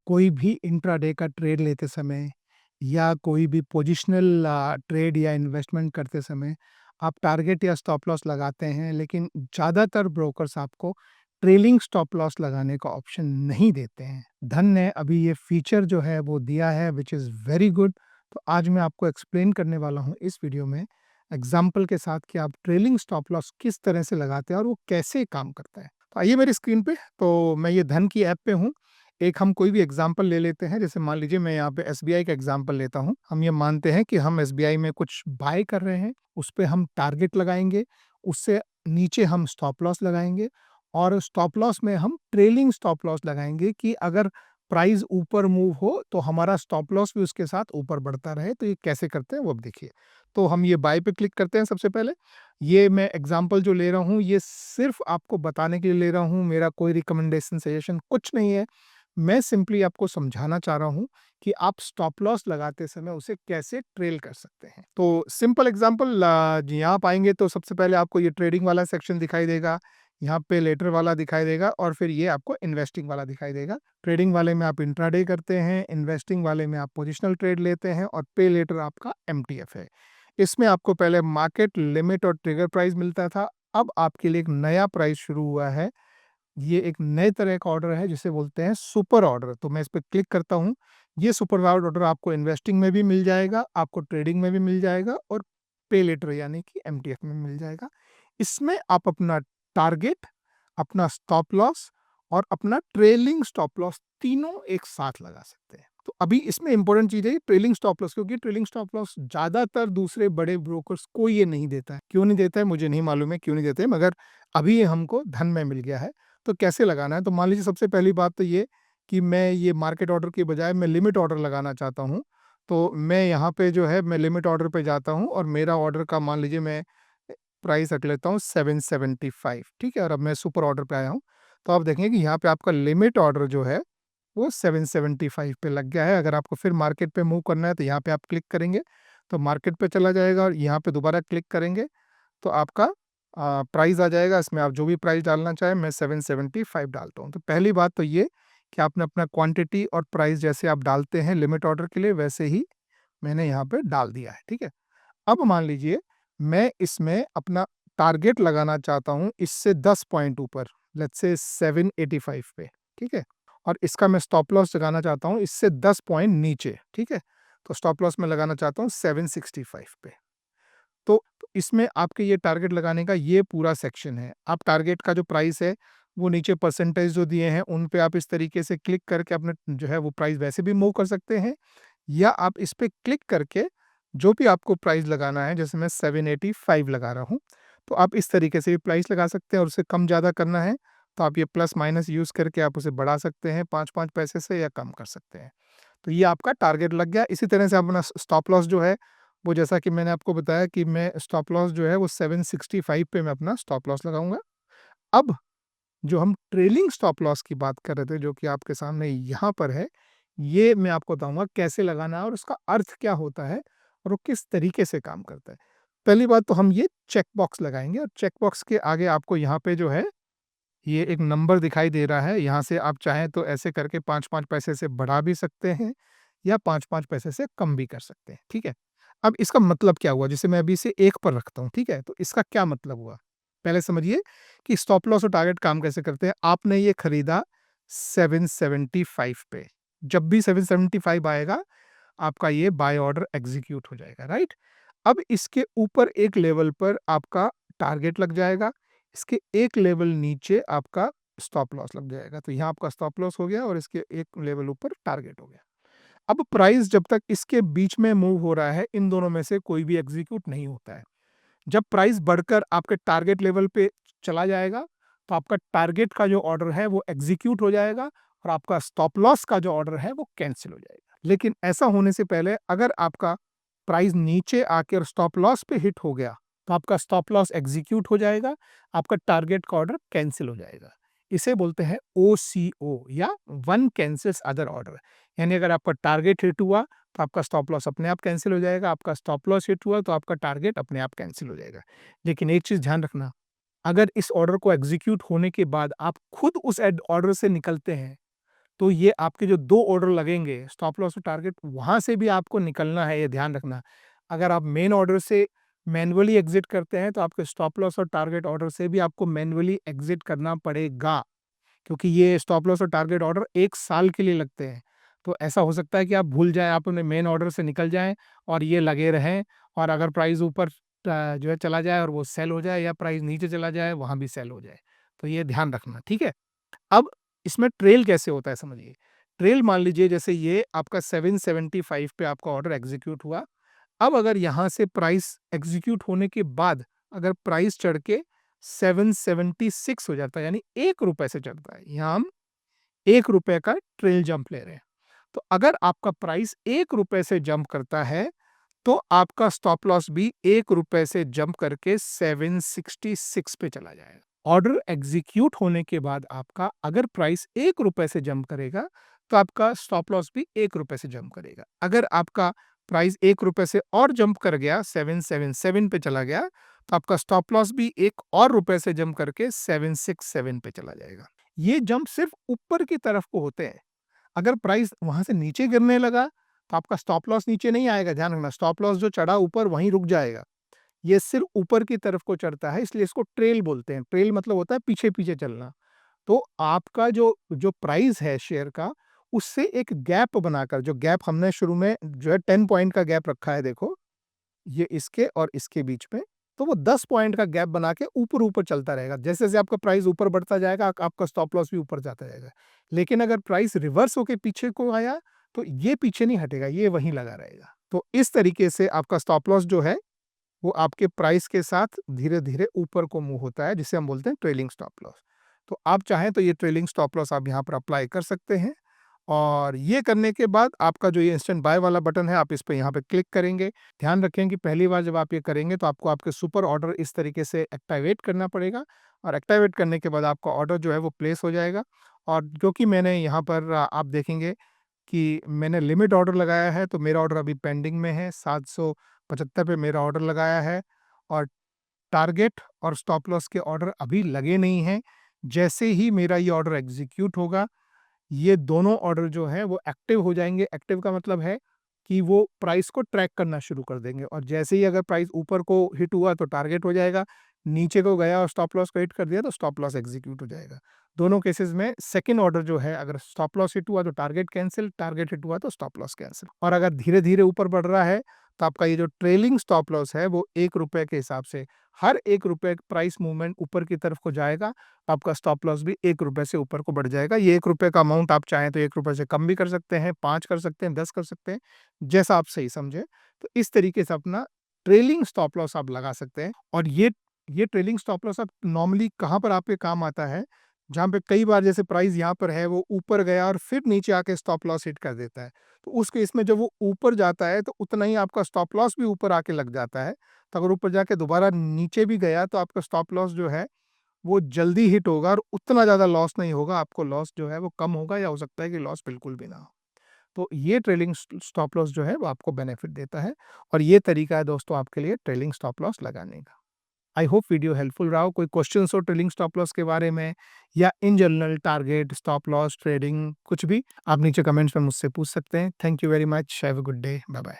कोई भी इंट्राडे का ट्रेड लेते समय या कोई भी पोजिशनल ट्रेड या इन्वेस्टमेंट करते समय आप टारगेट या स्टॉप लॉस लगाते हैं, लेकिन ज़्यादातर ब्रोकर्स आपको ट्रेलिंग स्टॉप लॉस लगाने का ऑप्शन नहीं देते हैं। धन ने अभी ये फीचर जो है वो दिया है, विच इज़ वेरी गुड। तो आज मैं आपको एक्सप्लेन करने वाला हूँ इस वीडियो में एग्जाम्पल के साथ कि आप ट्रेलिंग स्टॉप लॉस किस तरह से लगाते हैं और वो कैसे काम करता है। तो आइए मेरी स्क्रीन पे, तो मैं ये धन की ऐप पे हूँ। एक हम कोई भी एग्जाम्पल ले लेते हैं, जैसे मान लीजिए मैं यहाँ पे एसबीआई का एग्जाम्पल लेता हूँ। हम ये मानते हैं कि हम एसबीआई में कुछ बाय कर रहे हैं, उस पे हम टारगेट लगाएंगे, उससे नीचे हम स्टॉप लॉस लगाएंगे और स्टॉप लॉस में हम ट्रेलिंग स्टॉप लॉस लगाएंगे कि अगर प्राइस ऊपर मूव हो तो हमारा स्टॉप लॉस भी उसके साथ ऊपर बढ़ता रहे। तो ये कैसे करते हैं वो अब देखिए। तो हम ये बाय पे क्लिक करते हैं। सबसे पहले ये मैं एग्जाम्पल जो ले रहा हूँ ये सिर्फ आपको बताने के लिए ले रहा हूँ, मेरा कोई रिकमेंडेशन सजेशन कुछ नहीं है। मैं सिंपली आपको समझाना चाह रहा हूँ कि आप स्टॉप लॉस लगाते समय उसे कैसे ट्रेल कर सकते हैं। तो सिंपल एग्जांपल, जी आप आएंगे तो सबसे पहले आपको ये ट्रेडिंग वाला सेक्शन दिखाई देगा, यहाँ पे लेटर वाला दिखाई देगा और फिर ये आपको इन्वेस्टिंग वाला दिखाई देगा। ट्रेडिंग वाले में आप इंट्राडे करते हैं, इन्वेस्टिंग वाले में आप पोजिशनल ट्रेड लेते हैं और पे लेटर आपका एमटीएफ है। इसमें आपको पहले मार्केट लिमिट और ट्रिगर प्राइस मिलता था, अब आपके लिए एक नया प्राइस शुरू हुआ है। ये एक नए तरह का ऑर्डर है जिसे बोलते हैं सुपर ऑर्डर। तो मैं इस पे क्लिक करता हूँ। ये सुपर ऑर्डर आपको इन्वेस्टिंग में भी मिल जाएगा, आपको ट्रेडिंग में भी मिल जाएगा और पे लेटर यानी कि एमटीएफ में मिल जाएगा। इसमें आप अपना टारगेट, अपना स्टॉप लॉस और अपना ट्रेलिंग स्टॉप लॉस तीनों एक साथ लगा सकते हैं। तो अभी इसमें इंपॉर्टेंट चीज है ट्रेलिंग स्टॉप लॉस, क्योंकि ट्रेलिंग स्टॉप लॉस ज्यादातर दूसरे बड़े ब्रोकर्स को ये नहीं देता है। क्यों नहीं देता है मुझे नहीं मालूम है क्यों नहीं देते, मगर अभी ये हमको धन में मिल गया है। तो कैसे लगाना है, तो मान लीजिए सबसे पहली बात तो ये कि मैं ये मार्केट ऑर्डर के बजाय मैं लिमिट ऑर्डर लगाना चाहता हूँ। तो मैं यहाँ पे जो है मैं लिमिट ऑर्डर पे जाता हूँ और मेरा ऑर्डर का मान लीजिए मैं प्राइस रख लेता हूँ 775, ठीक है। और अब मैं सुपर ऑर्डर पे आया हूँ, तो आप देखेंगे कि यहाँ पे आपका लिमिट ऑर्डर जो है वो 775 पे लग गया है। अगर आपको फिर मार्केट पे मूव करना है तो यहाँ पे आप क्लिक करेंगे तो मार्केट पे चला जाएगा और यहाँ पे दोबारा क्लिक करेंगे तो आपका प्राइस आ जाएगा। इसमें आप जो भी प्राइस डालना चाहें, मैं 775 डालता हूँ। तो पहली बात तो ये कि आपने अपना क्वांटिटी और प्राइस जैसे आप डालते हैं लिमिट ऑर्डर के लिए वैसे ही मैंने यहाँ पे डाल दिया है, ठीक है। अब मान लीजिए मैं इसमें अपना टारगेट लगाना चाहता हूँ इससे 10 पॉइंट ऊपर, लेट्स से 785 पे, ठीक है। और इसका मैं स्टॉप लॉस लगाना चाहता हूँ इससे 10 पॉइंट नीचे, ठीक है। तो स्टॉप लॉस में लगाना चाहता हूँ 765 पे। तो इसमें आपके ये टारगेट लगाने का ये पूरा सेक्शन है। आप टारगेट का जो प्राइस है वो नीचे परसेंटेज जो दिए हैं उन पे आप इस तरीके से क्लिक करके अपने जो है वो प्राइस वैसे भी मूव कर सकते हैं, या आप इस पे क्लिक करके जो भी आपको प्राइस लगाना है, जैसे मैं 785 लगा रहा हूँ, तो आप इस तरीके से भी प्राइस लगा सकते हैं। और उससे कम ज़्यादा करना है तो आप ये प्लस माइनस यूज़ करके आप उसे बढ़ा सकते हैं 5-5 पैसे से या कम कर सकते हैं। तो ये आपका टारगेट लग गया। इसी तरह से आप अपना स्टॉप लॉस जो है वो, जैसा कि मैंने आपको बताया कि मैं स्टॉप लॉस जो है वो 765 पे मैं अपना स्टॉप लॉस लगाऊंगा। अब जो हम ट्रेलिंग स्टॉप लॉस की बात कर रहे थे जो कि आपके सामने यहाँ पर है, ये मैं आपको बताऊंगा कैसे लगाना है और उसका अर्थ क्या होता है और वो किस तरीके से काम करता है। पहली बात तो हम ये चेक बॉक्स लगाएंगे और चेक बॉक्स के आगे आपको यहाँ पे जो है ये एक नंबर दिखाई दे रहा है। यहाँ से आप चाहें तो ऐसे करके 5-5 पैसे से बढ़ा भी सकते हैं या 5-5 पैसे से कम भी कर सकते हैं, ठीक है। अब इसका मतलब क्या हुआ, जैसे मैं अभी इसे 1 पर रखता हूँ, ठीक है। तो इसका क्या मतलब हुआ? पहले समझिए कि स्टॉप लॉस और टारगेट काम कैसे करते हैं। आपने ये खरीदा 775 पे, जब भी 775 आएगा आपका ये बाय ऑर्डर एग्जीक्यूट हो जाएगा, राइट। अब इसके ऊपर एक लेवल पर आपका टारगेट लग जाएगा, इसके एक लेवल नीचे आपका स्टॉप लॉस लग जाएगा। तो यहाँ आपका स्टॉप लॉस हो गया और इसके एक लेवल ऊपर टारगेट हो गया। अब प्राइस जब तक इसके बीच में मूव हो रहा है इन दोनों में से कोई भी एग्जीक्यूट नहीं होता है। जब प्राइस बढ़कर आपके टारगेट लेवल पे चला जाएगा तो आपका टारगेट का जो ऑर्डर है वो एग्जीक्यूट हो जाएगा और आपका स्टॉप लॉस का जो ऑर्डर है वो कैंसिल हो जाएगा। लेकिन ऐसा होने से पहले अगर आपका प्राइस नीचे आकर स्टॉप लॉस पे हिट हो गया तो आपका स्टॉप लॉस एग्जीक्यूट हो जाएगा, आपका टारगेट का ऑर्डर कैंसिल हो जाएगा। इसे बोलते हैं OCO या वन कैंसिल्स अदर ऑर्डर। यानी अगर आपका टारगेट हिट हुआ तो आपका स्टॉप लॉस अपने आप कैंसिल हो जाएगा, आपका स्टॉप लॉस हिट हुआ तो आपका टारगेट अपने आप कैंसिल हो जाएगा। लेकिन एक चीज ध्यान रखना, अगर इस ऑर्डर को एग्जीक्यूट होने के बाद आप खुद उस ऑर्डर से निकलते हैं तो ये आपके जो 2 ऑर्डर लगेंगे स्टॉप लॉस और टारगेट, वहाँ से भी आपको निकलना है, ये ध्यान रखना। अगर आप मेन ऑर्डर से मैन्युअली एग्ज़िट करते हैं, तो आपके स्टॉप लॉस और टारगेट ऑर्डर से भी आपको मैन्युअली एग्ज़िट करना पड़ेगा, क्योंकि ये स्टॉप लॉस और टारगेट ऑर्डर 1 साल के लिए लगते हैं। तो ऐसा हो सकता है कि आप भूल जाएँ, आप अपने मेन ऑर्डर से निकल जाएँ और ये लगे रहें, और अगर प्राइस ऊपर जो है चला जाए और वो सेल हो जाए, या प्राइस नीचे चला जाए, वहाँ भी सेल हो जाए। तो ये ध्यान रखना, ठीक है? अब इसमें ट्रेल कैसे होता है समझिए। ट्रेल मान लीजिए जैसे ये आपका 775 पे आपका ऑर्डर एग्ज़ीक्यूट हुआ। अब अगर यहाँ से प्राइस एग्ज़ीक्यूट होने के बाद अगर प्राइस चढ़ के 776 हो जाता है, यानी ₹1 से चढ़ता है। यहाँ हम ₹1 का ट्रेल जंप ले रहे हैं। तो अगर आपका प्राइस ₹1 से जंप करता है, तो आपका स्टॉप लॉस भी ₹1 से जंप करके 766 पे चला जाएगा। ऑर्डर एग्जीक्यूट होने के बाद आपका अगर प्राइस ₹1 से जंप करेगा, तो आपका स्टॉप लॉस भी ₹1 से जंप करेगा। अगर आपका प्राइस ₹1 से और जंप कर गया, 777 पे चला गया, तो आपका स्टॉप लॉस भी एक और रुपए से जंप करके 767 पे चला जाएगा। ये जंप सिर्फ ऊपर की तरफ को होते हैं। अगर प्राइस वहाँ से नीचे गिरने लगा, तो आपका स्टॉप लॉस नीचे नहीं आएगा, ध्यान रखना। स्टॉप लॉस जो चढ़ा ऊपर वहीं रुक जाएगा। ये सिर्फ ऊपर की तरफ को चढ़ता है, इसलिए इसको ट्रेल बोलते हैं। ट्रेल मतलब होता है पीछे-पीछे चलना। तो आपका जो जो प्राइस है शेयर का, उससे एक गैप बनाकर, जो गैप हमने शुरू में जो है 10 पॉइंट का गैप रखा है देखो, ये इसके और इसके बीच में, तो वो 10 पॉइंट का गैप बना के ऊपर-ऊपर चलता रहेगा। जैसे-जैसे आपका प्राइस ऊपर बढ़ता जाएगा, आपका स्टॉप लॉस भी ऊपर जाता जाएगा। लेकिन अगर प्राइस रिवर्स होके पीछे को आया, तो ये पीछे नहीं हटेगा, ये वहीं लगा रहेगा। तो इस तरीके से आपका स्टॉप लॉस जो है, वो आपके प्राइस के साथ धीरे-धीरे ऊपर को मूव होता है, जिसे हम बोलते हैं ट्रेलिंग स्टॉप लॉस। तो आप चाहें तो ये ट्रेलिंग स्टॉप लॉस आप यहाँ पर अप्लाई कर सकते हैं, और ये करने के बाद आपका जो ये इंस्टेंट बाय वाला बटन है, आप इस पे यहाँ पे क्लिक करेंगे। ध्यान रखें कि पहली बार जब आप ये करेंगे, तो आपको आपके सुपर ऑर्डर इस तरीके से एक्टिवेट करना पड़ेगा, और एक्टिवेट करने के बाद आपका ऑर्डर जो है वो प्लेस हो जाएगा। और जो कि मैंने यहाँ पर आप देखेंगे कि मैंने लिमिट ऑर्डर लगाया है, तो मेरा ऑर्डर अभी पेंडिंग में है, 775 पे मेरा ऑर्डर लगाया है, और टारगेट और स्टॉप लॉस के ऑर्डर अभी लगे नहीं हैं। जैसे ही मेरा ये ऑर्डर एग्ज़ीक्यूट होगा, ये दोनों ऑर्डर जो हैं वो एक्टिव हो जाएँगे। एक्टिव का मतलब है कि वो प्राइस को ट्रैक करना शुरू कर देंगे, और जैसे ही अगर प्राइस ऊपर को हिट हुआ तो टारगेट हो जाएगा, नीचे को गया और स्टॉप लॉस को हिट कर दिया तो स्टॉप लॉस एग्ज़ीक्यूट हो जाएगा। दोनों केसेज़ में सेकंड ऑर्डर जो है, अगर स्टॉप लॉस हिट हुआ तो टारगेट कैंसल, टारगेट हिट हुआ तो स्टॉप लॉस कैंसल। और अगर धीरे-धीरे ऊपर बढ़ रहा है, तो आपका ये जो ट्रेलिंग स्टॉप लॉस है वो ₹1 के हिसाब से हर ₹1 प्राइस मूवमेंट ऊपर की तरफ को जाएगा, आपका स्टॉप लॉस भी ₹1 से ऊपर को बढ़ जाएगा। ये ₹1 का अमाउंट आप चाहें तो ₹1 से कम भी कर सकते हैं, 5 कर सकते हैं, 10 कर सकते हैं, जैसा आप सही समझें। तो इस तरीके से अपना ट्रेलिंग स्टॉप लॉस आप लगा सकते हैं। और ये ट्रेलिंग स्टॉप लॉस आप नॉर्मली कहाँ पर आपके काम आता है, जहाँ पे कई बार जैसे प्राइस यहाँ पर है, वो ऊपर गया और फिर नीचे आके स्टॉप लॉस हिट कर देता है। तो उस केस में जब वो ऊपर जाता है, तो उतना ही आपका स्टॉप लॉस भी ऊपर आके लग जाता है। तो अगर ऊपर जाके दोबारा नीचे भी गया, तो आपका स्टॉप लॉस जो है वो जल्दी हिट होगा, और उतना ज़्यादा लॉस नहीं होगा, आपको लॉस जो है वो कम होगा, या हो सकता है कि लॉस बिल्कुल भी ना हो। तो ये ट्रेलिंग स्टॉप लॉस जो है वो आपको बेनिफिट देता है, और ये तरीका है दोस्तों आपके लिए ट्रेलिंग स्टॉप लॉस लगाने का। आई होप वीडियो हेल्पफुल रहा हो। कोई क्वेश्चंस हो ट्रेलिंग स्टॉप लॉस के बारे में, या in general target, stop loss, trading, कुछ भी आप नीचे कमेंट्स में मुझसे पूछ सकते हैं। Thank you very much. Have a good day. Bye bye.